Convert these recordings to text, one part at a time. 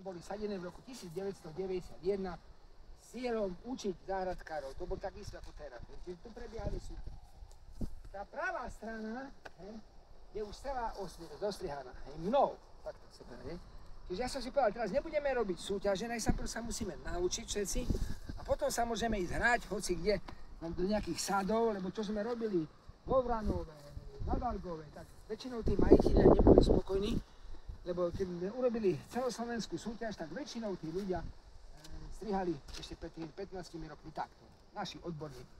boli sadené v roku 1991 s cieľom učiť záhradkárov. To bol takisto ako teraz. Čiže tu prebiehali súťaže. Tá pravá strana je už celá zostrihaná. Mnou. Takto sa dá, Čiže ja som si povedal, teraz nebudeme robiť súťaže, najprv sa musíme naučiť všetci a potom sa môžeme ísť hrať hoci kde do nejakých sadov, lebo čo sme robili vo Vranove, na Valgove, tak väčšinou tí majiteľia neboli spokojní, lebo keď urobili celoslovenskú súťaž, tak väčšinou tí ľudia strihali ešte pred tými 15 rokmi takto. Naši odborníci.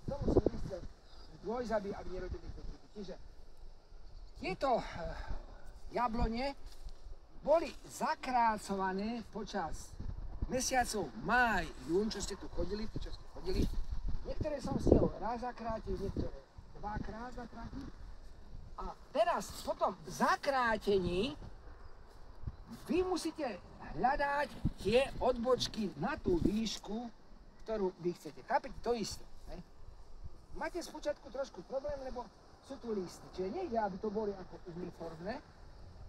To musím myslieť dôjsť, aby nerobili to. Čiže tieto jablone boli zakrácované počas mesiacov máj, jún, čo ste tu chodili, tí, čo ste chodili. Niektoré som stihol raz zakrátiť, niektoré dvakrát zakrátiť. A teraz po tom zakrátení vy musíte hľadať tie odbočky na tú výšku, ktorú vy chcete. Chápete? To isté. Máte spočiatku trošku problém, lebo sú tu listy. Čiže nejde, aby to boli ako uniformné,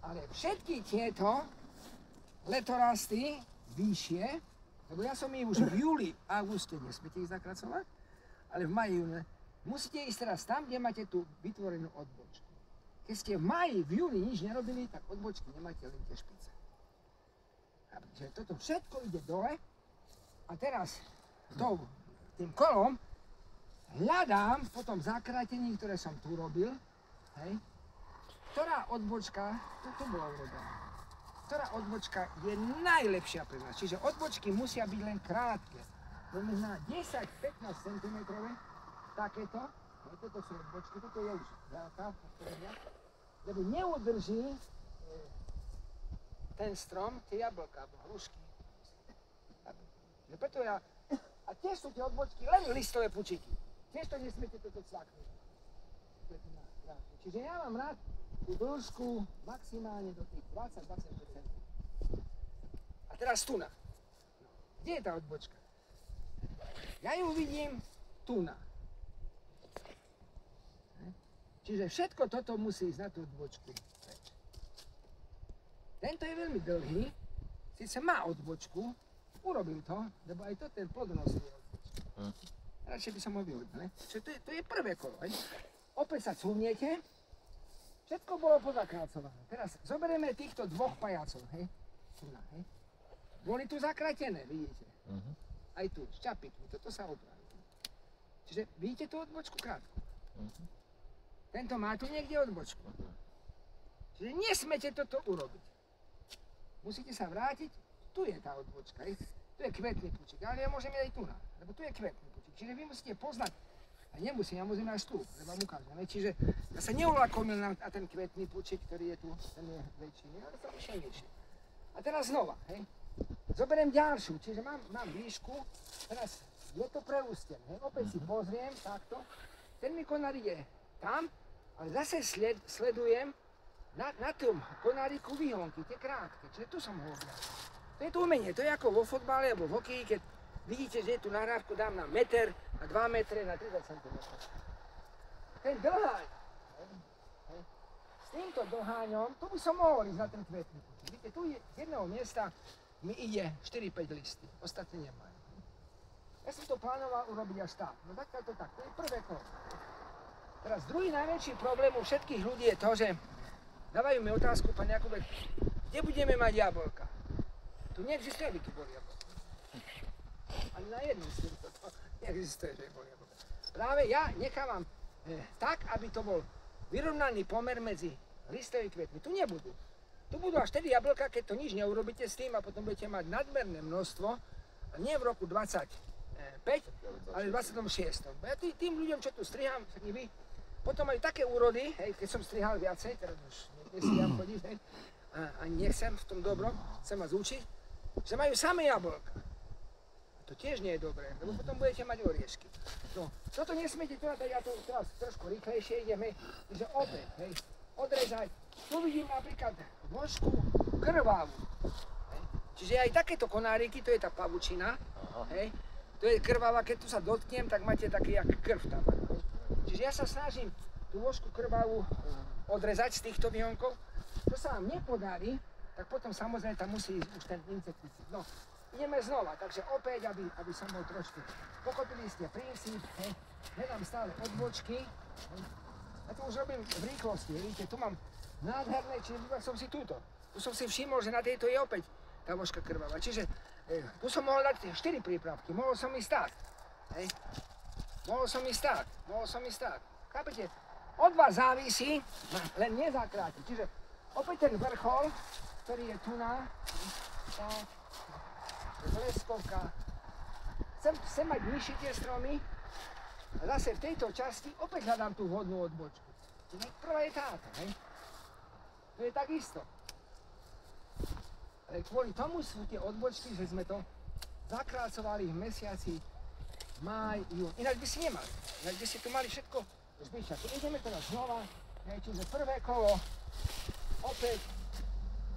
ale všetky tieto letorasty vyššie, lebo ja som ich už v júli, auguste, nesmiete ich zakracovať, ale v maji, júne, musíte ísť teraz tam, kde máte tú vytvorenú odbočku. Keď ste v maji, v júni nič nerobili, tak odbočky nemáte, len tie špice. Takže toto všetko ide dole a teraz tým kolom hľadám po tom zakrátení, ktoré som tu robil, ktorá odbočka, tu bola urobená, ktorá odbočka je najlepšia pre nás. Čiže odbočky musia byť len krátke. To znamená 10-15 cm, takéto, toto sú odbočky, toto je už veľká, lebo neudrží ten strom, tie jablka, alebo hrušky. Preto a tiež sú tie odbočky len listové pučiky. Tiež to nesmiete toto cvaknúť. Čiže ja mám rád tú dĺžku maximálne do tých 20-25 cm. A teraz tu na. Kde je tá odbočka? Ja ju vidím tu na. Čiže všetko toto musí ísť na tú odbočku. Tento je veľmi dlhý, síce má odbočku, urobil to, lebo aj to ten plodonosný je odbočka. Radšej by som ho vyhodil, Čiže to je prvé kolo, Opäť sa cúvnete, všetko bolo pozakrácované. Teraz zoberieme týchto dvoch pajacov, Boli tu zakrátené, vidíte? Aj tu, s čapikmi, toto sa opraví. Čiže vidíte tú odbočku krátku? Tento má tu niekde odbočku. Čiže nesmete toto urobiť. Musíte sa vrátiť, tu je tá odbočka, tu je kvetný pučík, ale ja môžem ísť aj tu na, lebo tu je kvetný pučík. Čiže vy musíte poznať, a nemusím, ja musím až tu, lebo vám ukážem. Čiže ja sa neulakomil na ten kvetný pučík, ktorý je tu, ten je väčší, ale to je nižší. A teraz znova, zoberiem ďalšiu, čiže mám výšku, teraz je to preústené, opäť si pozriem, takto, ten mi konár ide tam, ale zase sledujem na tom konáriku výhonky, tie krátke, čiže tu som ho objal. To je to umenie, to je ako vo fotbale alebo v hokeji, keď vidíte, že je tu nahrávku, dám na meter, na 2 metre, na 30 cm. Ten dlháň, s týmto dlháňom, tu by som mohol ísť na ten kvetný. Vidíte, tu z jedného miesta mi ide 4-5 listy, ostatné nemajú. Ja som to plánoval urobiť až tak, no tak, to je prvé kolo. Teraz druhý najväčší problém u všetkých ľudí je to, že dávajú mi otázku, pán Jakubek, kde budeme mať jablka? Tu neexistuje, aby tu boli jablka. Ani na jednom z týchto neexistuje, že boli jablka. Práve ja nechávam tak, aby to bol vyrovnaný pomer medzi listovými kvetmi. Tu nebudú. Tu budú až tedy jablka, keď to nič neurobíte s tým a potom budete mať nadmerné množstvo, a nie v roku 25, ale v 26. Ja tým ľuďom, čo tu strihám, vy, potom majú také úrody, keď som strihal viacej, teraz už nestíham chodiť, a nechcem v tom dobrom, chcem vás učiť, že majú samé jablka. A to tiež nie je dobré, lebo potom budete mať oriešky. No, toto nesmiete to dať, ja to teraz trošku rýchlejšie ideme, že opäť, odrezať. Tu vidím napríklad vošku krvavú. Čiže aj takéto konáriky, to je tá pavučina, to je krvavá, keď tu sa dotknem, tak máte také jak krv tam. Čiže ja sa snažím tú vošku krvavú odrezať z týchto výhonkov. To sa vám nepodarí, tak potom samozrejme tam musí ísť už ten insekticid. No, ideme znova, takže opäť, aby som bol trošku, pochopili ste princíp, hľadám stále odbočky, a to už robím v rýchlosti, vidíte, tu mám nádherné, čiže vybral som si túto. Tu som si všimol, že na tejto je opäť tá vožka krvavá, čiže tu som mohol dať 4 prípravky, mohol som ísť tak, hej. Mohol som ísť tak, chápete? Od vás závisí, len nezakráti, čiže opäť ten vrchol, ktorý je tu na, leskovka. Chcem mať nižšie tie stromy a zase v tejto časti opäť hľadám tú vhodnú odbočku. Čiže prvá je táto, hej? To je takisto. Ale kvôli tomu sú tie odbočky, že sme to zakrácovali v mesiaci máj, jún. Ináč by si nemali. Ináč by si tu mali všetko zbyčať. Tu ideme teraz znova, čiže prvé kolo, opäť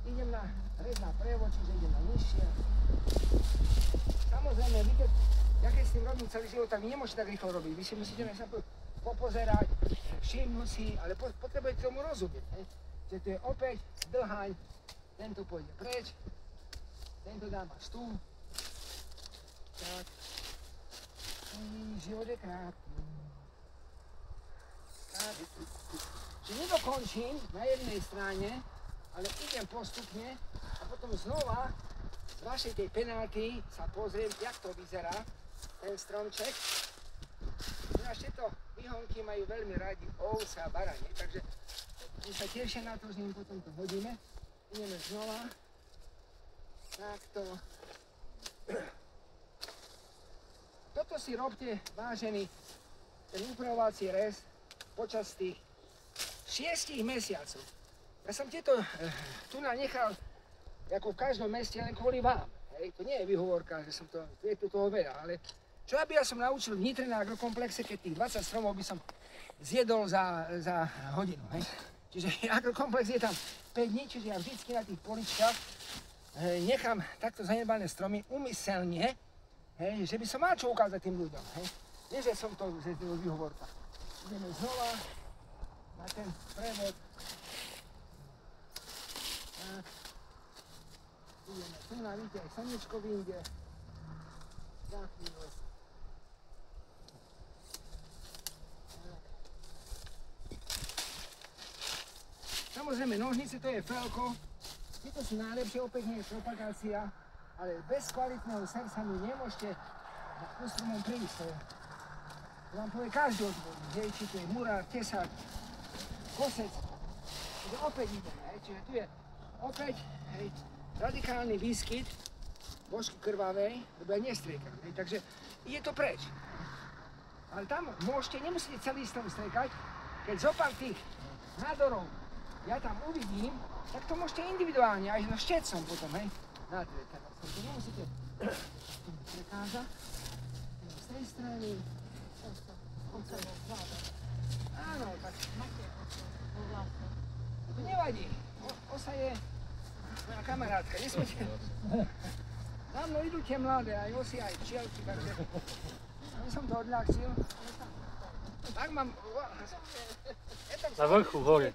idem na rez na prevod, čiže idem na nižšie. Samozrejme, vy keď s tým robím celý život, tak vy nemôžete tak rýchlo robiť. Vy si musíte najprv popozerať, všimnúť si, ale potrebujete tomu rozumieť. Čiže tu je opäť dlhaň, tento pôjde preč, tento dám až tu. Tak. Život je krátky. Čiže nedokončím na jednej strane, ale idem postupne a potom znova z vašej tej penálty sa pozriem, jak to vyzerá, ten stromček. Ináč tieto výhonky majú veľmi radi ovce a baranie, takže my sa tešia na to, že im potom to hodíme. Ideme znova. Takto. Toto si robte, vážení, ten upravovací rez počas tých 6 mesiacov. Ja som tieto tu nechal ako v každom meste len kvôli vám. Hej, to nie je výhovorka, že som to, je tu toho veľa, ale čo aby ja som naučil v Nitre na agrokomplexe, keď tých 20 stromov by som zjedol za hodinu. Hej. Čiže agrokomplex je tam 5 dní, čiže ja vždycky na tých poličkách nechám takto zanedbané stromy úmyselne, hej, že by som mal čo ukázať tým ľuďom. Hej. Nie, že som to výhovorka. Ideme znova na ten prevod. Tak. Ideme tu na, vidíte, aj slnečko vyjde. Za chvíľu. Samozrejme, nožnice to je felko. Tieto sú najlepšie, opäť nie je propagácia, ale bez kvalitného srdca mi nemôžete ku stromom prísť. To vám povie každý odborník, hej, či to je murár, tesár, kosec. Čiže opäť ideme, hej, čiže tu je opäť, hej, radikálny výskyt vožky krvavej, lebo ja nestriekam, hej, takže ide to preč. Ale tam môžete, nemusíte celý strom striekať, keď zopár tých nádorov ja tam uvidím, tak to môžete individuálne, aj so štecom potom, hej, natriekať. To nemusíte prekázať, z tej strany. Áno, tak to nevadí. Osa je moja kamarátka, nesmete. Za mnou idú tie mladé, aj osy, aj včielky, takže aby som to odľahčil. Tak mám... Na vrchu, hore.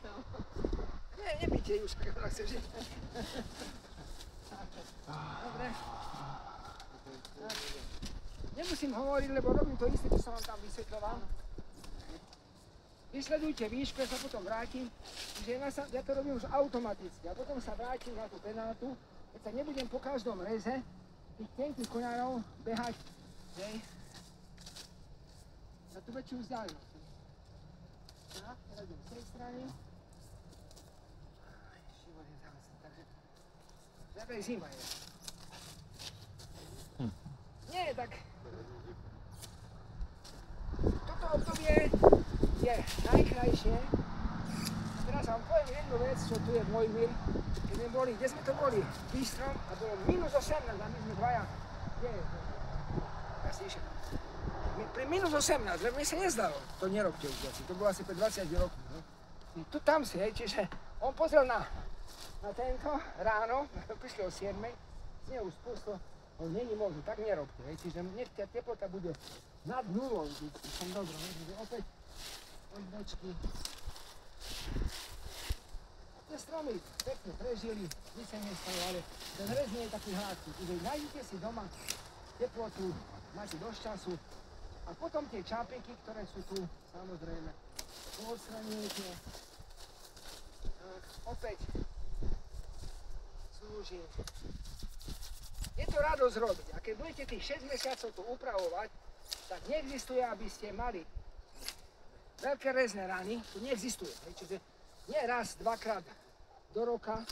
Nie, nebíte ju, však ona chce žiť. Dobre. Nemusím hovoriť, lebo robím to isté, čo som vám tam vysvetľoval. Vysledujte výšku, ja sa potom vrátim, že ja to robím už automaticky a potom sa vrátim na tú penátu, keď sa nebudem po každom reze tých tenkých koňárov behať, hej, na tú väčšiu vzdialenosť. Tak, teraz idem z tej strany. Život je záležitý, takže žiadna zima je. Nie, tak toto obdobie je najkrajšie. Teraz vám poviem jednu vec, čo tu je môj vir. Keď sme boli, kde sme to boli? Bystrom a bolo -18 a my sme dvaja. Kde je to? Ja si išiel. Pri -18, lebo mi sa nezdalo. To nerobte už asi, to bolo asi pred 20 rokmi. No? Tu tam si, hej, čiže on pozrel na tento ráno, prišli o 7, snehu spustlo. On není možno, tak nerobte, hej, čiže nech tá teplota bude nad nulou, som dobro, hej, čiže opäť odbočky. Tie stromy pekne prežili, nič sa nestalo, ale ten rez nie je taký hladký. Čiže nájdete si doma teplotu, máte dosť času a potom tie čapiky, ktoré sú tu, samozrejme, tu odstraňujete. Opäť slúži. Je to radosť robiť a keď budete tých 6 mesiacov tu upravovať, tak neexistuje, aby ste mali veľké rezné rany, to neexistuje. Čiže nie raz, dvakrát do roka,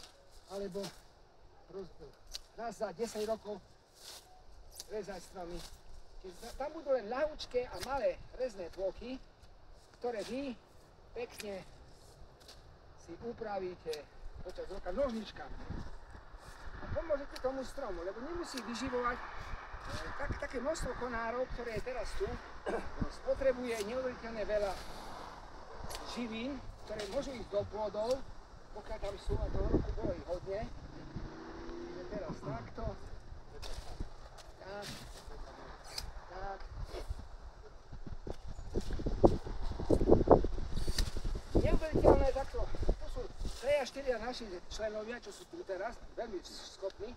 alebo raz za 10 rokov rezať stromy. Čiže tam budú len ľahučké a malé rezné plochy, ktoré vy pekne si upravíte počas roka nožničkami. A pomôžete tomu stromu, lebo nemusí vyživovať také množstvo konárov, ktoré je teraz tu, spotrebuje neuveriteľne veľa živín, ktoré môžu ísť do plodov, pokiaľ tam sú, a toho roku bolo ich hodne. Čiže teraz takto, tak, tak. Neuveriteľné takto, tu sú 3 a 4 naši členovia, čo sú tu teraz, veľmi schopní.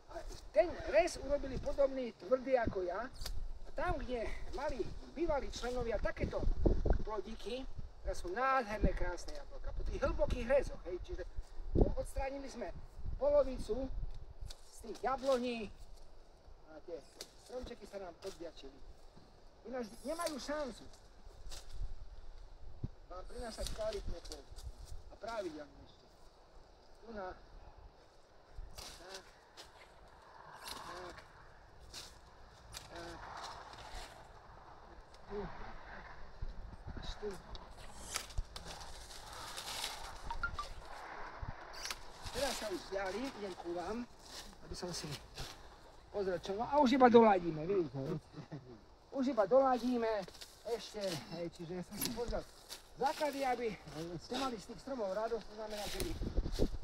A ten rez urobili podobný, tvrdý ako ja. A tam, kde mali bývalí členovia takéto plodíky, ktoré sú nádherné, krásne jablka, po tých hlbokých rezoch, hej, čiže odstránili sme polovicu z tých jabloní a tie stromčeky sa nám podviačili. Ináč nemajú šancu vám prinášať kvalitné plody a pravidelne ešte. Tu na tak, tak, tak, tu, až tu. Teraz sa už vzdiali, idem ku vám, aby som si pozrel čo, a už iba doladíme, vidíte? Už iba doladíme, ešte, hej, čiže som si pozrel základy, aby ste mali z tých stromov radosť, to znamená, že by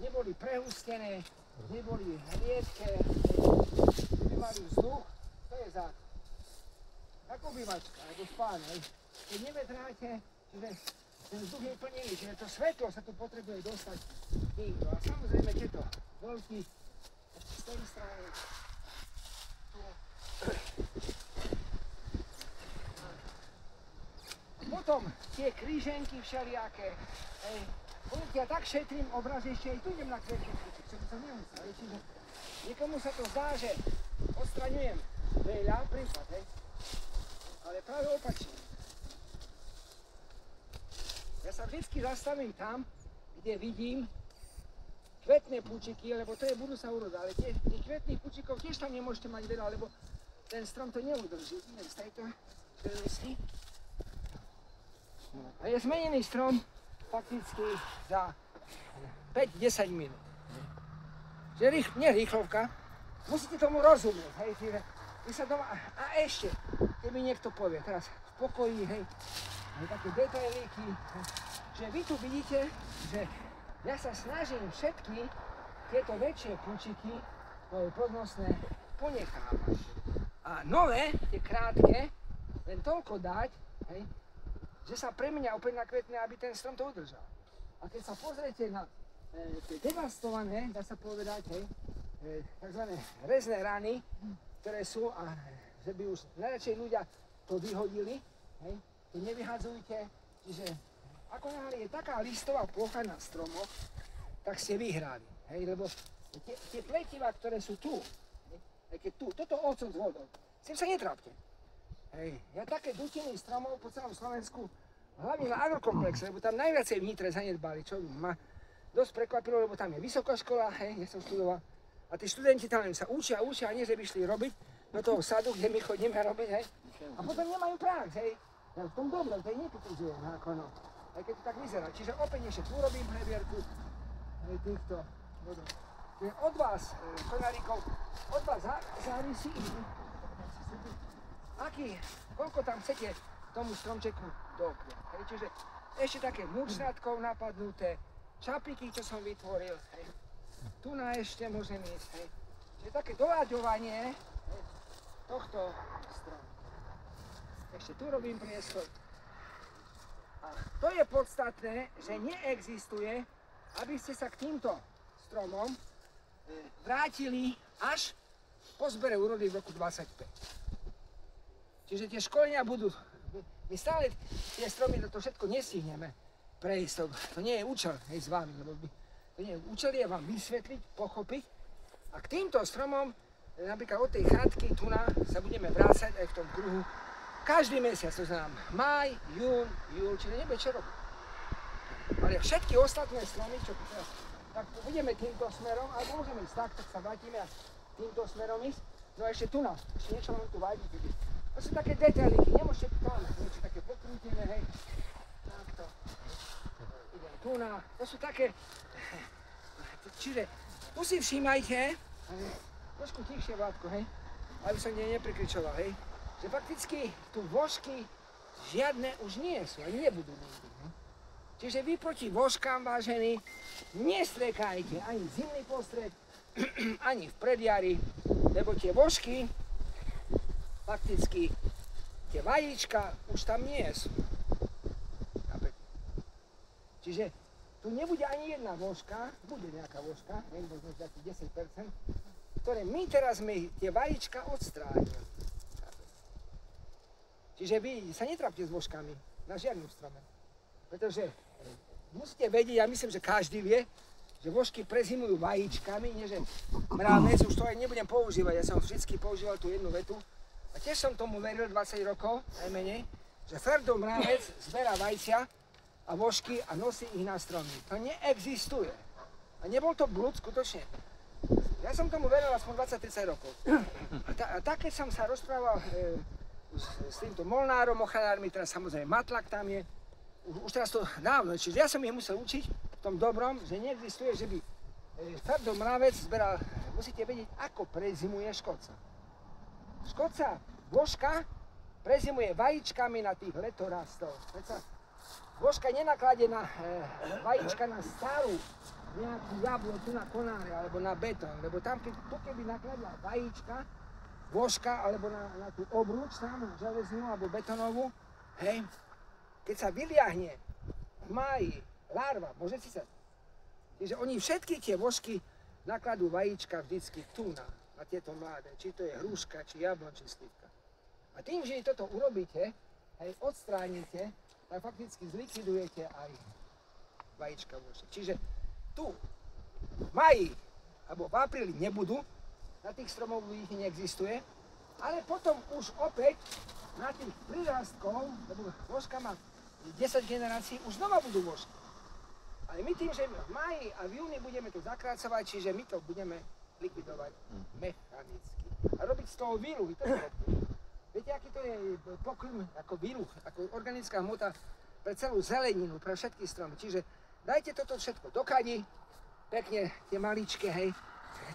neboli prehustené, neboli riedke, by mali vzduch, to je základ. Ako obývačka, alebo spán, hej. Keď nevetráte, čiže ten vzduch je úplne iný, čiže to svetlo sa tu potrebuje dostať týmto. A samozrejme tieto voľky, ešte z tej strany, tu. Potom tie kríženky všelijaké, hej. Povedzte, ja tak šetrím obraz, ešte aj tu idem na kvetný kúčik, čo by som nemusel, hej. Čiže niekomu sa to zdá, že odstraňujem veľa, príklad, hej. Ale práve opačne. Ja sa vždycky zastavím tam, kde vidím kvetné púčiky, lebo to je budúca úroda, ale tých kvetných púčikov tiež tam nemôžete mať veľa, lebo ten strom to neudrží. Idem z tejto červesy. A je zmenený strom fakticky za 5-10 minút. Že nie rýchlovka, musíte tomu rozumieť, hej, čiže vy sa doma, a ešte, keď mi niekto povie, teraz v pokoji, hej, také detailíky, že vy tu vidíte, že ja sa snažím všetky tieto väčšie púčiky, to je podnosné, ponechávať. A nové, tie krátke, len toľko dať, hej, že sa premenia opäť na kvetné, aby ten strom to udržal. A keď sa pozriete na tie devastované, dá sa povedať, hej, takzvané rezné rany, ktoré sú, a že by už najradšej ľudia to vyhodili, hej, to nevyhadzujte, čiže ako náhle je taká listová plocha na stromoch, tak ste vyhrali, hej, lebo tie pletivá, ktoré sú tu, hej, keď tu, toto ocot s vodou, s tým sa netrápte. Hej, ja také dutiny stromov po celom Slovensku, hlavne na agrokomplexe, lebo tam najviacej v Nitre zanedbali, čo ma dosť prekvapilo, lebo tam je vysoká škola, hej, ja som študoval, a tí študenti tam sa učia, a nie, že by šli robiť do toho sadu, kde my chodíme robiť, hej, a potom nemajú prax, hej, ja v tom dobre, to je nekritizujem, ako no, aj keď to tak vyzerá, čiže opäť ešte tu robím previerku, hej, týchto, čiže od vás, konáríkov, od vás závisí, koľko tam chcete tomu stromčeku dopriať, hej, čiže ešte také mučnátkov napadnuté, čapiky, čo som vytvoril, hej, tu na ešte môžem ísť, hej, čiže také doľaďovanie, hej, tohto stromu. Ešte tu robím priestor. A to je podstatné, že neexistuje aby ste sa k týmto stromom vrátili až po zbere úrody v roku 25. Čiže tie školenia budú, my stále tie stromy, to všetko nestihneme prejsť, to nie je účel s vami, lebo to nie je účel, je vám vysvetliť, pochopiť a k týmto stromom, napríklad od tej chatky tu sa budeme vrácať aj v tom kruhu každý mesiac, to znamená máj, jún, júl, čiže nebude čo robiť. Ale všetky ostatné stromy, čo teraz, tak budeme týmto smerom, alebo môžeme ísť tak sa vrátime a týmto smerom ísť. No a ešte ešte niečo mám tu vadí. To sú také detailiky, nemôžete tam, niečo také pokrútené, hej. Takto. Idem tu to sú také, čiže tu si všímajte, trošku tichšie Vládko, hej, aby som neprekričoval, hej, že fakticky tu vožky žiadne už nie sú, ani nebudú nikdy, hej. Čiže vy proti vožkám, vážení, nestrekajte ani zimný postred, ani v predjari, lebo tie vožky, fakticky tie vajíčka už tam nie sú. Čiže tu nebude ani jedna vožka, bude nejaká vožka, možno takých 10%, ktoré my teraz tie vajíčka odstránime. Čiže vy sa netrápte s vožkami na žiadnom strome. Pretože musíte vedieť, ja myslím, že každý vie, že vožky prezimujú vajíčkami, nie že mravec, už to aj nebudem používať, ja som vždycky používal tú jednu vetu a tiež som tomu veril 20 rokov, najmenej, že Ferdo mravec zberá vajcia a vožky a nosí ich na stromy. To neexistuje. A nebol to blúd skutočne. Ja som tomu veril aspoň 20-30 rokov. A tak, keď som sa rozprával s týmto molnárom, ochranármi, teraz samozrejme Matlak tam je, už teraz to dávno, čiže ja som ich musel učiť v tom dobrom, že neexistuje, že by Ferdo mravec zberal, musíte vedieť, ako prezimuje škodca. Škodca, vožka, prezimuje vajíčkami na tých letorastov. Vožka nenakladie na vajíčka na starú nejakú jablo tu na konáre alebo na betón, lebo tam keby nakladla vajíčka, vožka alebo na tú obruč tam, železnú alebo betónovú, hej, keď sa vyliahne v máji larva, môže si sa, čiže oni všetky tie vožky nakladú vajíčka vždycky tu na tieto mladé, či to je hruška, či jablon, či slivka. A tým, že toto urobíte, hej, odstránite, tak fakticky zlikvidujete aj vajíčka vožek. Čiže tu v máji alebo v apríli nebudú, na tých stromoch ich neexistuje, ale potom už opäť na tých prirastkov, lebo vožka má 10 generácií, už znova budú vožky. Ale my tým, že v máji a v júni budeme to zakracovať, čiže my to budeme likvidovať mechanicky. A robiť z toho výluhy, to je robí. Viete, aký to je pokrm, ako výluh, ako organická hmota pre celú zeleninu, pre všetky stromy. Čiže dajte toto všetko do kadi, pekne tie maličké, hej,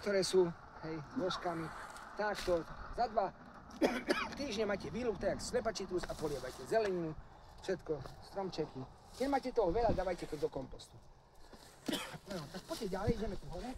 ktoré sú, hej, vožkami. Takto, za 2 týždne máte výluh, tak jak slepačitrus a polievajte zeleninu, všetko, stromčeky. Keď máte toho veľa, dávajte to do kompostu. No, tak poďte ďalej, ideme tu hore.